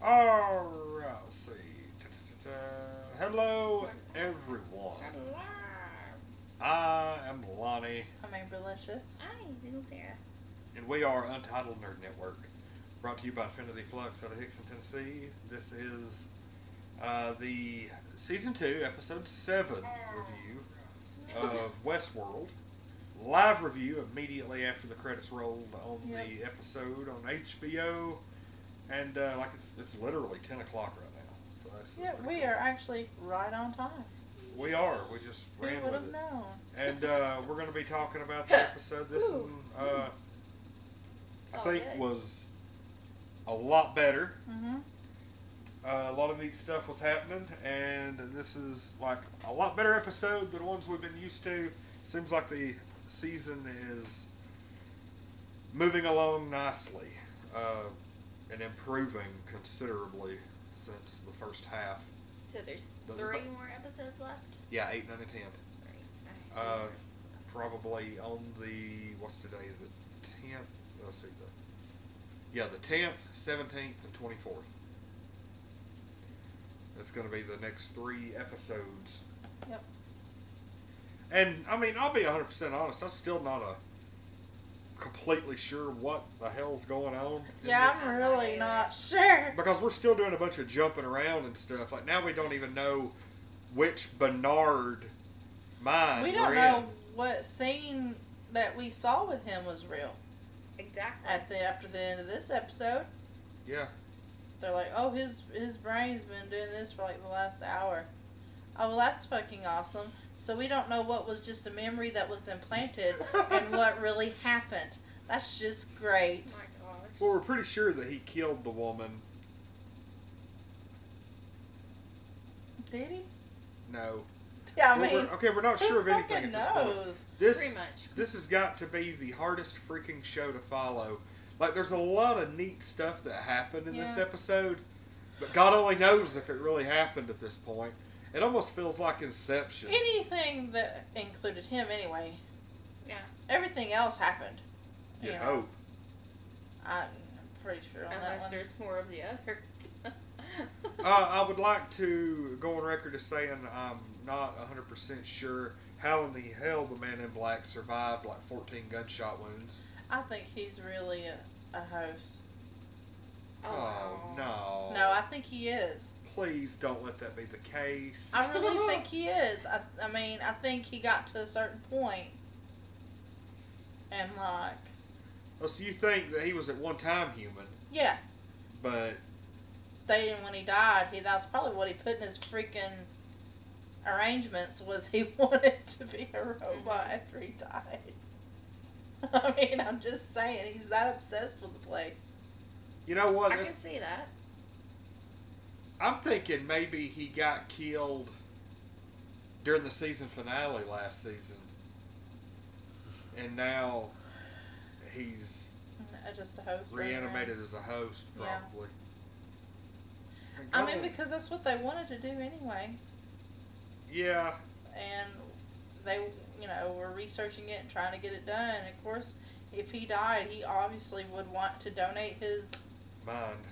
Alright, let's see. Hello, everyone. I am Lonnie, I'm Amberlicious. I'm Sarah. and we are Untitled Nerd Network, brought to you by Infinity Flux out of Hickson, Tennessee. This is the Season 2, Episode 7 review of Westworld. Live review immediately after the credits rolled on the episode on HBO. And it's literally 10 o'clock right now. So that's we cool. are actually right on time. We are. We just Who ran would with have it. known? And we're going to be talking about the episode. This one, I think, good. was a lot better. Mm-hmm. A lot of neat stuff was happening, and this is like a lot better episode than the ones we've been used to. Seems like the season is moving along nicely and improving considerably since the first half. So there's three more episodes left? Yeah, 8, 9, and 10. Right. Probably on the, what's today, the 10th, let's see, the 10th, 17th, and 24th. That's going to be the next 3 episodes. Yep. And, I mean, I'll be 100% honest, I'm still not completely sure what the hell's going on. Yeah, I'm really not sure. Because we're still doing a bunch of jumping around and stuff. Like, now we don't even know which Bernard mind We we're don't know in. what scene that we saw with him was real. Exactly. After the end of this episode, Yeah. they're like, "Oh, his brain's been doing this for like the last hour." Oh, well, that's fucking awesome. So we don't know what was just a memory that was implanted and what really happened. That's just great. Oh my gosh. Well, we're pretty sure that he killed the woman. Did he? No. Yeah, I Well, mean, we're not sure of who anything fucking at this point. knows? Pretty much. This has got to be the hardest freaking show to follow. Like, there's a lot of neat stuff that happened in this Yeah. episode, but God only knows if it really happened at this point. It almost feels like Inception. Anything that included him, anyway. Yeah. Everything else happened. You'd know. hope. I'm pretty sure on that Unless one. there's more of the others. I would like to go on record as saying I'm not 100% sure how in the hell the man in black survived like 14 gunshot wounds. I think he's really a host. Oh, no. No, I think he is. Please don't let that be the case. I really think he is. I mean, I think he got to a certain point and like, Oh, so you think that he was at one time human, yeah, but when he died, that's probably what he put in his freaking arrangements was he wanted to be a robot after he died. I mean, I'm just saying, he's that obsessed with the place. you know what? I can see that. I'm thinking maybe he got killed during the season finale last season. And now he's Just a host. reanimated as a host, Yeah. probably. I mean, because that's what they wanted to do anyway. Yeah. And they, were researching it and trying to get it done. And of course, if he died, he obviously would want to donate his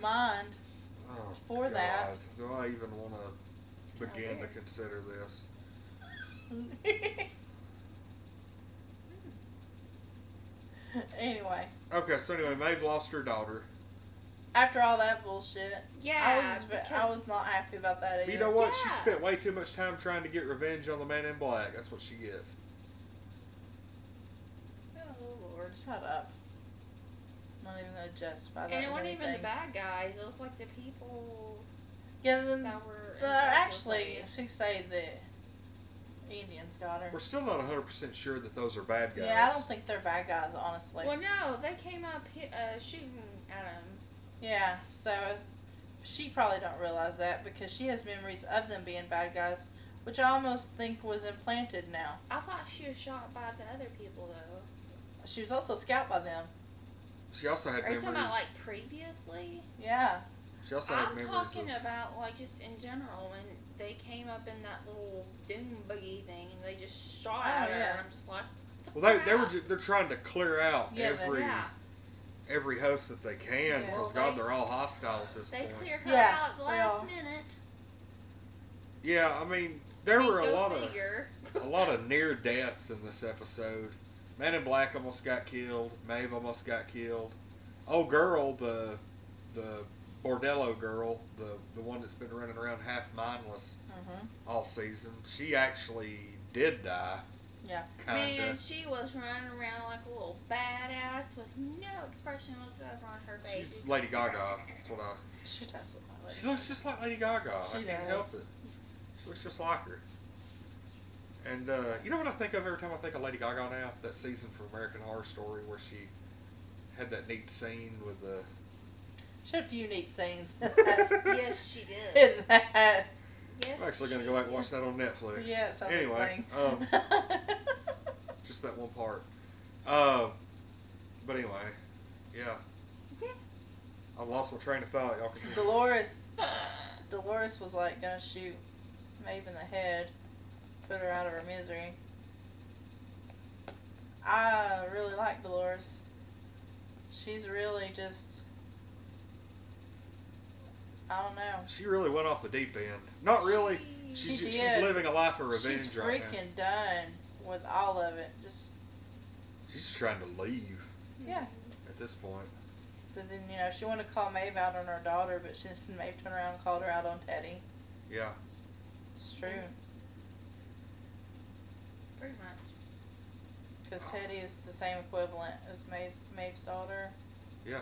mind. Oh, For God. that. Do I even want to begin to consider this? Anyway, Okay, so anyway, Maeve lost her daughter. after all that bullshit, Yeah. I was not happy about that either. But you know what? She Yeah. spent way too much time trying to get revenge on the man in black. That's what she gets. Oh, Lord. Shut up. Not even gonna justify that. And it with wasn't even the anything. bad guys. It was like the people Yeah, then that were. actually, she say the Indians got her. We're still not 100% sure that those are bad guys. Yeah, I don't think they're bad guys, honestly. Well, no, they came up shooting at him. Yeah, so she probably don't realize that because she has memories of them being bad guys, which I almost think was implanted now. I thought she was shot by the other people, though. She was also scalped by them. She also had Are you memories. talking about, like, previously? Yeah. She also had I'm memories talking of. about, like, just in general, when they came up in that little doom buggy thing and they just shot at her, yeah. and I'm just like, Well, they're trying to clear out Yeah, every yeah. every host that they can Yeah. because Well, they're all hostile at this They point. cleared her Yeah, out they last all- minute. Yeah, I mean, there were a Go lot figure. of near deaths in this episode. Man in Black almost got killed. Maeve almost got killed. Oh, girl, the Bordello girl, the one that's been running around half mindless Mhm. all season, she actually did die. Yeah. Kinda. Man, she was running around like a little badass with no expression whatsoever on her face. She's Lady Gaga. That's what I. She does look like She looks just like Lady Gaga. She I can't does. help it. She looks just like her. And you know what I think of every time I think of Lady Gaga now? That season from American Horror Story where she had that neat scene with the. She had a few neat scenes. Yes, she did. In that. Yes, I'm actually going to she go back and did. watch that on Netflix. Yeah, it sounds Anyway, like a thing. just that one part. But anyway, yeah. I lost my train of thought. Y'all can Dolores was like gonna shoot Maeve in the head, put her out of her misery. I really like Dolores. She's really just, I don't know. She really went off the deep end. Not really. She She's did. living a life of revenge She's right now. freaking done with all of it. Just, She's trying to leave yeah. at this point. But then, you know, she wanted to call Maeve out on her daughter, but since Maeve turned around and called her out on Teddy. Yeah. It's true. Pretty much. Because Teddy is the same equivalent as Maeve's daughter. Yeah.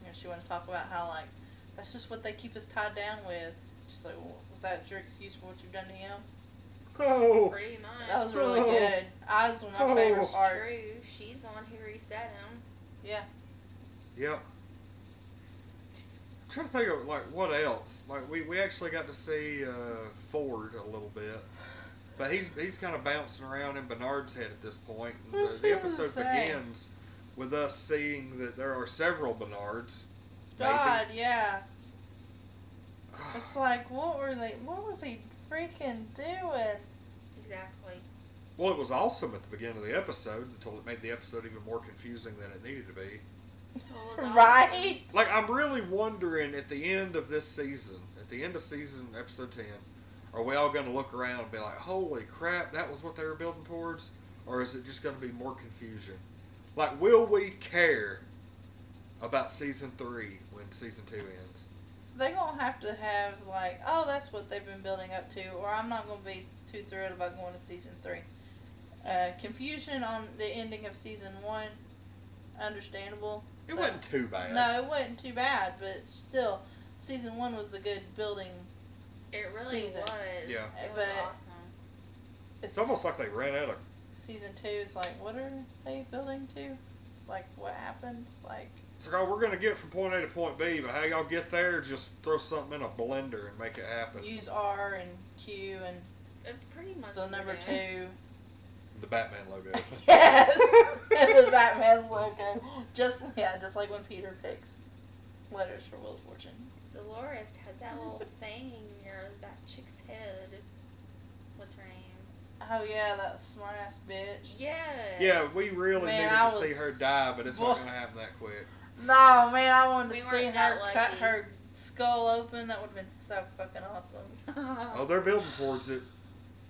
You know, she wanted to talk about how, like, that's just what they keep us tied down with. She's like, well, is that your excuse for what you've done to him? Oh. Pretty much. That was really Oh. good. That was one of my Oh. favorite It's parts. true. She's the one who reset him. Yeah. Yep. I'm trying to think of like what else. Like we actually got to see Ford a little bit, but he's kind of bouncing around in Bernard's head at this point. And the episode begins with us seeing that there are several Bernards. God, yeah. It's like, what was he freaking doing? Exactly. Well, it was awesome at the beginning of the episode until it made the episode even more confusing than it needed to be. What was Right? Like, I'm really wondering at the end of this season, at the end of season episode 10, are we all going to look around and be like, holy crap, that was what they were building towards? Or is it just going to be more confusion? Like, will we care about season 3 when season 2 ends? They're going to have to have, like, oh, that's what they've been building up to, or I'm not going to be too thrilled about going to season 3. Confusion on the ending of season 1, understandable. It wasn't too bad. No, it wasn't too bad, but still, season 1 was a good building. It really Season. was. Yeah. It was But- awesome. It's almost like they ran out of... Season 2 is like, what are they building to? Like, what happened? Like, It's like, oh, we're going to get from point A to point B, but how y'all get there, just throw something in a blender and make it happen. use R and Q and It's pretty much the what number we're doing. 2. The Batman logo. Yes! And the Batman logo. Just like when Peter picks letters for Wheel of Fortune. Dolores had that little thing near that chick's head. What's her name? Oh yeah, that smart ass bitch. Yes. Yeah, we really Man, needed I to see was- her die, but it's not Boy. going to happen that quick. No, man, I wanted to We see weren't her that cut lucky. her skull open. That would have been so fucking awesome. Oh, they're building towards it.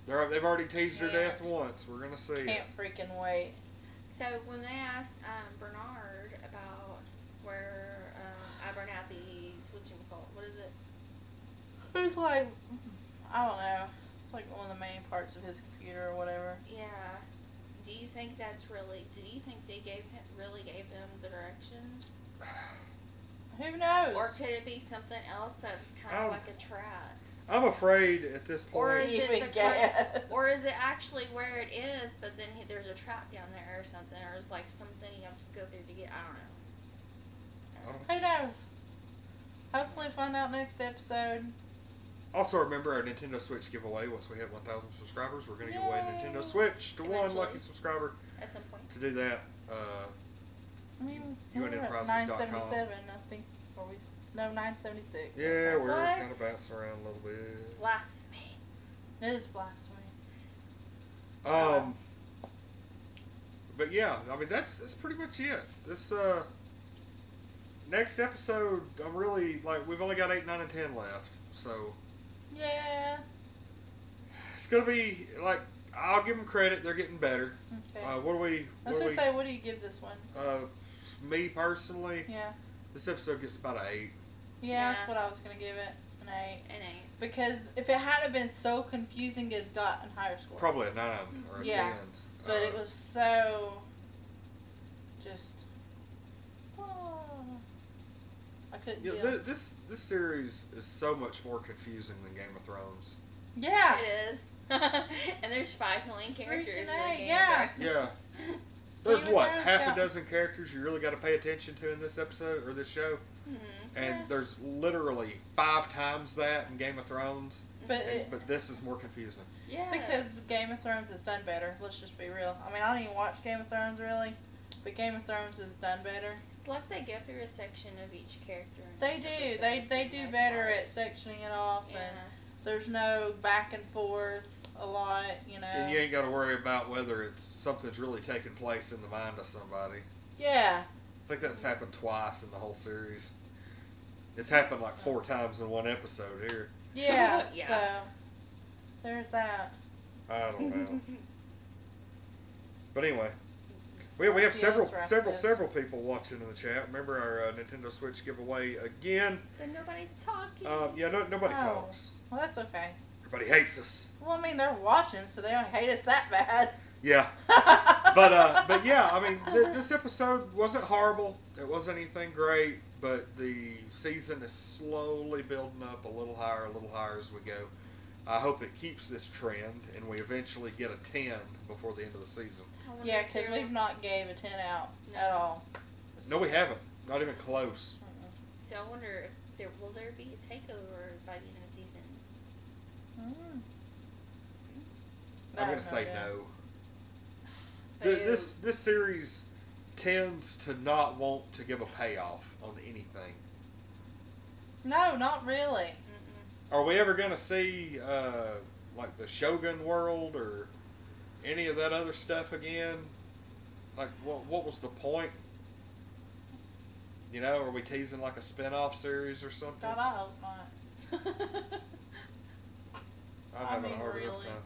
They've already teased her death Can't. once. We're going to see. Can't freaking wait. So when they asked Bernard about where Abernathy's, what is it? It's like, I don't know. It's like one of the main parts of his computer or whatever. Yeah. Do you think do you think they really gave him the directions? Who knows? Or could it be something else that's kind of like a trap? I'm afraid at this Or point. is it Even the guess. Or is it actually where it is, but then there's a trap down there or something, or is like something you have to go through to get? I don't know. Who knows? Hopefully find out next episode. Also, remember our Nintendo Switch giveaway. Once we have 1,000 subscribers, we're going to give away a Yay. Nintendo Switch to one Eventually. lucky subscriber. At some point. To do that, I mean, You and we're at Enterprises.com. 977, I think. Or no, 976. yeah, we're What? kind of bouncing around a little bit. Blasphemy. It is blasphemy. But yeah, I mean that's pretty much it. This next episode, I'm really like we've only got 8, 9, and 10 left, so Yeah. it's gonna be like I'll give them credit; they're getting better. Okay. What do we? I was gonna say, what do you give this one? Me personally, Yeah. this episode gets about an 8. Yeah, that's what I was gonna give it. An 8. An 8. Because if it hadn't been so confusing, it'd gotten higher score. Probably a 9 or a 10. But it was so just. Oh, I couldn't. Yeah, deal. this series is so much more confusing than Game of Thrones. Yeah. It is. And there's 5 million characters in the Freaking A, game. yeah. Yeah. There's Game of what, Thrones half got- a dozen characters you really got to pay attention to in this episode or this show, and Yeah. there's literally 5 times that in Game of Thrones. But But this is more confusing. Yeah. because Game of Thrones has done better. Let's just be real. I mean, I don't even watch Game of Thrones really, but Game of Thrones has done better. It's like they go through a section of each character. in They each do. episode They for the do most better part. at sectioning it off, Yeah. and there's no back and forth a lot. You know. And you ain't got to worry about whether it's something's really taking place in the mind of somebody. Yeah. I think that's happened twice in the whole series. It's happened like 4 times in one episode here. Yeah. Yeah. So there's that. I don't know. But anyway, we have Yeah, several let's wrap several this. several people watching in the chat. Remember our Nintendo Switch giveaway again? But nobody's talking. Yeah, nobody Oh. talks. Well, that's okay. Everybody hates us. Well, I mean, they're watching, so they don't hate us that bad. Yeah, but yeah, I mean, this episode wasn't horrible. It wasn't anything great, but the season is slowly building up a little higher as we go. I hope it keeps this trend, and we eventually get a 10 before the end of the season. I wonder Yeah, if because they're- we've not gave a 10 out No. at all. No, we haven't. Not even close. So I wonder if will there be a takeover by the end of the season? Mm. I'm gonna say no. Boo. This series tends to not want to give a payoff on anything. No, not really. Mm-mm. Are we ever gonna see like the Shogun world or any of that other stuff again? Like what was the point? You know, are we teasing like a spin-off series or something? God, I hope not. I'm I having mean, a hard enough really. time.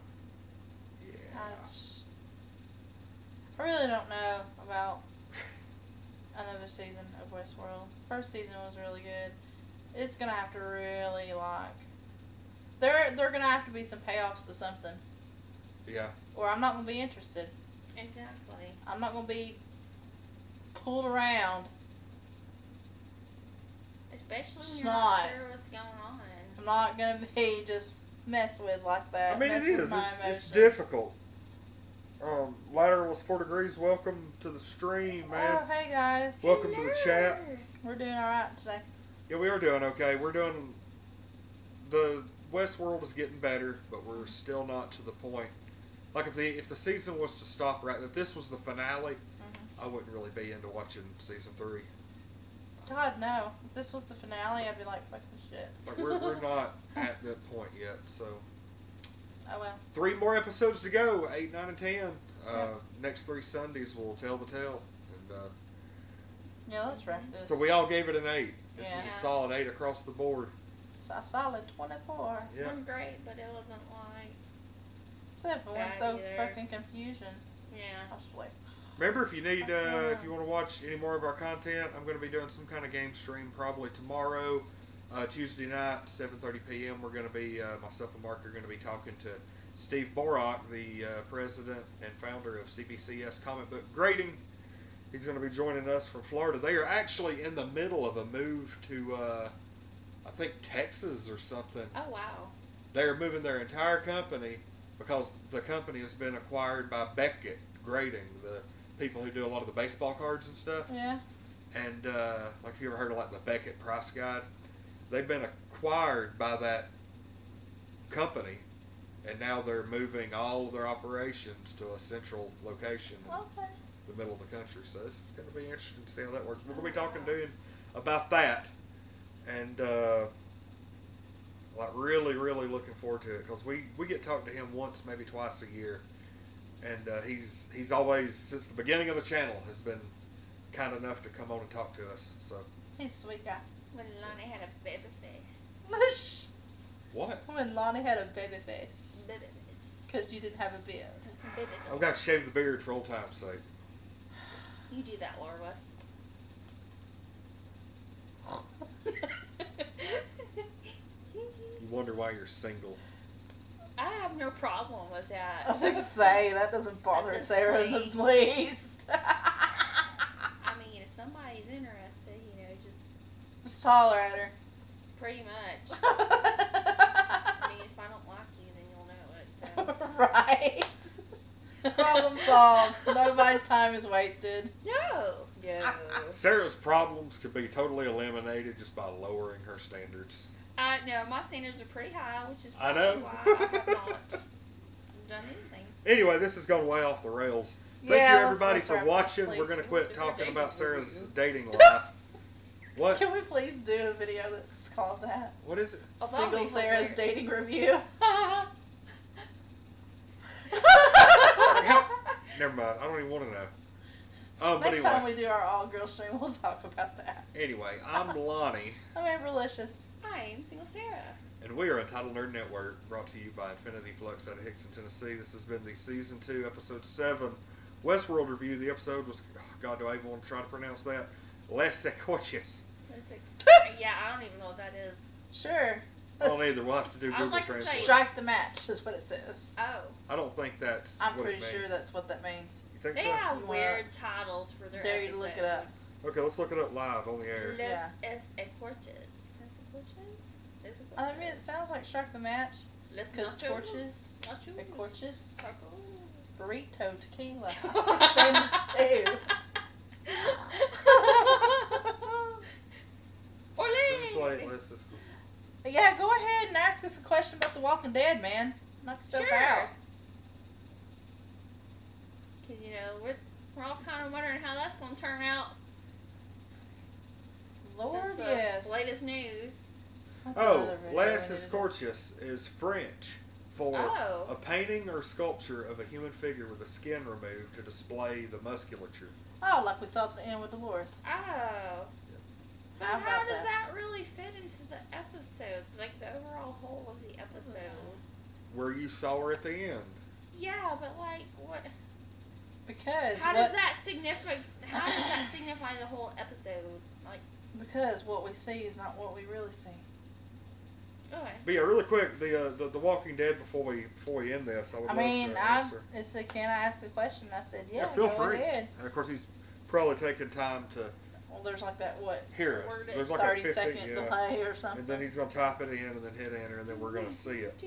Yeah. I really don't know about another season of Westworld. First season was really good. It's gonna have to really they're gonna have to be some payoffs to something, Yeah. or I'm not gonna be interested. Exactly. I'm not gonna be pulled around. Especially when It's you're not not. sure what's going on. I'm not gonna be just messed with like that. I mean, it messed with is. my It's emotions. difficult. Lateral's 4 degrees. Welcome to the stream, man. Oh, hey guys. Welcome to the chat. We're doing all right today. Yeah, we are doing okay. We're doing. The Westworld is getting better, but we're still not to the point. Like if the season was to stop right, if this was the finale, I wouldn't really be into watching season 3. God, no. If this was the finale, I'd be like, fuck this shit. Like we're not at that point yet. So Oh well. 3 more episodes to go. 8, 9, and 10. Next 3 Sundays will tell the tale. And Yeah, let's wrap this. so we all gave it an 8. This Yeah. is a solid 8 across the board. It's a solid 24. Yeah. One great, but it wasn't like. Except for when it's Bad so either. fucking confusion. Yeah. I was just like, Remember, if you need, That's if you want to watch any more of our content, I'm going to be doing some kind of game stream probably tomorrow, Tuesday night, 7:30 p.m. We're going to be, myself and Mark are going to be talking to Steve Borak, the president and founder of CBCS Comic Book Grading. He's going to be joining us from Florida. They are actually in the middle of a move to, I think, Texas or something. Oh wow. They are moving their entire company because the company has been acquired by Beckett Grading, the people who do a lot of the baseball cards and stuff. yeah. And like if you ever heard of like the Beckett Price Guide, they've been acquired by that company, and now they're moving all of their operations to a central location in Okay. the middle of the country. So this is going to be interesting to see how that works. We're going to be talking to him about that, and like really looking forward to it because we get to talk to him once, maybe twice a year. And he's always, since the beginning of the channel, has been kind enough to come on and talk to us. So He's a sweet guy. When Lonnie had a baby face. What? When Lonnie had a baby face. Baby face. Because you didn't have a beard. Baby I've got to shave the beard for old time's sake. You do that, Larva. You wonder why you're single. I have no problem with that. I was going to say, that doesn't bother At this Sarah in the point. least. I mean, if somebody's interested, you know, Just holler at her. pretty much. I mean, if I don't like you, then you'll know it. So. Right. Problem solved. Nobody's time is wasted. No. No. Sarah's problems could be totally eliminated just by lowering her standards. No, my standards are pretty high, which is I probably know. why I have not done anything. Anyway, this has gone way off the rails. Thank Yeah, you let's- everybody let's for wrap up, watching. We're please. going to It quit was a talking dating about Sarah's review. dating life. What? Can we please do a video that's called that? What is it? Oh, that'll Single be Sarah's hilarious. dating review. Never mind. I don't even want to know. But Next time anyway. we do our all-girl stream, we'll talk about that. Anyway, I'm Lonnie, I'm Amberlicious. I'm Single Sarah. and we are Untitled Nerd Network, brought to you by Infinity Flux out of Hickson, Tennessee. This has been the Season 2, Episode 7 Westworld review. The episode was, oh God, do I even want to try to pronounce that? Les Ecorches. Yeah, I don't even know what that is. Sure. I don't either. We'll have to do I'd Google like to say- Translate. Strike the match is what it says. Oh. I don't think that's I'm what pretty it means. sure that's what that means. You think They so? have You weird titles for their Dare you episodes. to look it up. Okay, let's look it up live on the air. Les Yeah. Ecorches. Les Ecorches? I mean, it sounds like strike the match. Les 'Cause nachos. torches, Nachos. Ecorches. Tacos. Burrito tequila. Same too. Translate Orly. Les Ecorches. Yeah, go ahead and ask us a question about The Walking Dead, man. Knock yourself Sure. out. Because, you know, we're all kind of wondering how that's going to turn out. Lord, since the yes. latest news. That's Oh, another video Les I need to do. Escorches is French for Oh. a painting or sculpture of a human figure with the skin removed to display the musculature. Oh, like we saw at the end with Dolores. Oh. But How how about does that? that really fit into the episode? Like the overall whole of the episode? Where you saw her at the end. Yeah, but like, what? Because How what, does that signify? How does that signify the whole episode? Like, because what we see is not what we really see. okay. But yeah, really quick, the Walking Dead before we end this, I would I love mean, to answer. it said, can I ask the question? I said, yeah, feel go free. ahead. And of course, he's probably taking time to Well, there's like that, what, hear us. Word it. There's like a 30-second 50, yeah. delay or something. And then he's gonna type it in and then hit enter, and then we're gonna see it.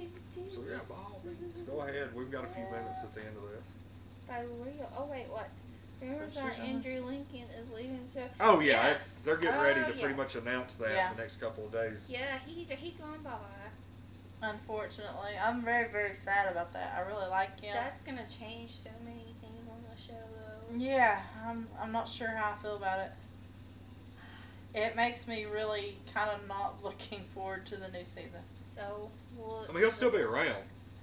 So yeah, by all means, go ahead. We've got a few minutes at the end of this. By real. Oh wait, what? Rumors are She's on. Andrew Lincoln is leaving to. Oh yeah, Yes. they're getting ready to yeah. pretty much announce that Yeah. in the next couple of days. Yeah, he going bye. Unfortunately, I'm very, very sad about that. I really like him. That's gonna change so many things on the show, though. Yeah, I'm not sure how I feel about it. It makes me really kind of not looking forward to the new season. So, will. I mean, he'll still be around.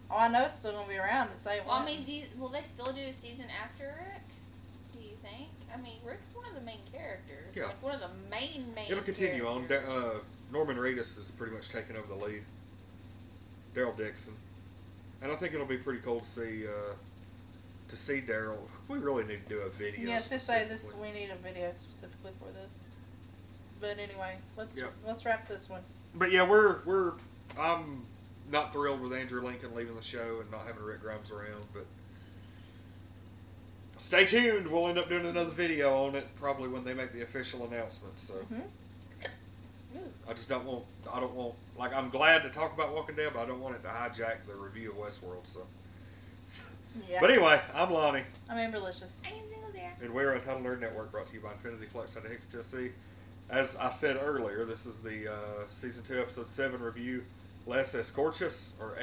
Oh, I know it's still gonna be around. It's A1. Well, I mean, will they still do a season after Rick? Do you think? I mean, Rick's one of the main characters. Yeah. Like one of the main. It'll continue on. characters. Norman Reedus is pretty much taking over the lead. Daryl Dixon, and I think it'll be pretty cool to see Daryl. We really need to do a video. Yes, to say this, specifically. we need a video specifically for this. But anyway, Yep. let's wrap this one. But yeah, I'm not thrilled with Andrew Lincoln leaving the show and not having Rick Grimes around, but stay tuned. We'll end up doing another video on it probably when they make the official announcement. So Mm-hmm. I just don't want. Like, I'm glad to talk about Walking Dead, but I don't want it to hijack the review of Westworld. So, Yeah. but anyway, I'm Lonnie, I'm Amberlicious. I am single there. and we're Untitled Nerd Network, brought to you by Infinity Flux out of Hickson, Tennessee. As I said earlier, this is the season 2, episode 7 review. Les Escorches or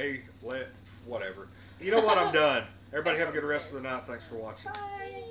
whatever. You know what? I'm done. Everybody have a good rest of the night. Thanks for watching. Bye.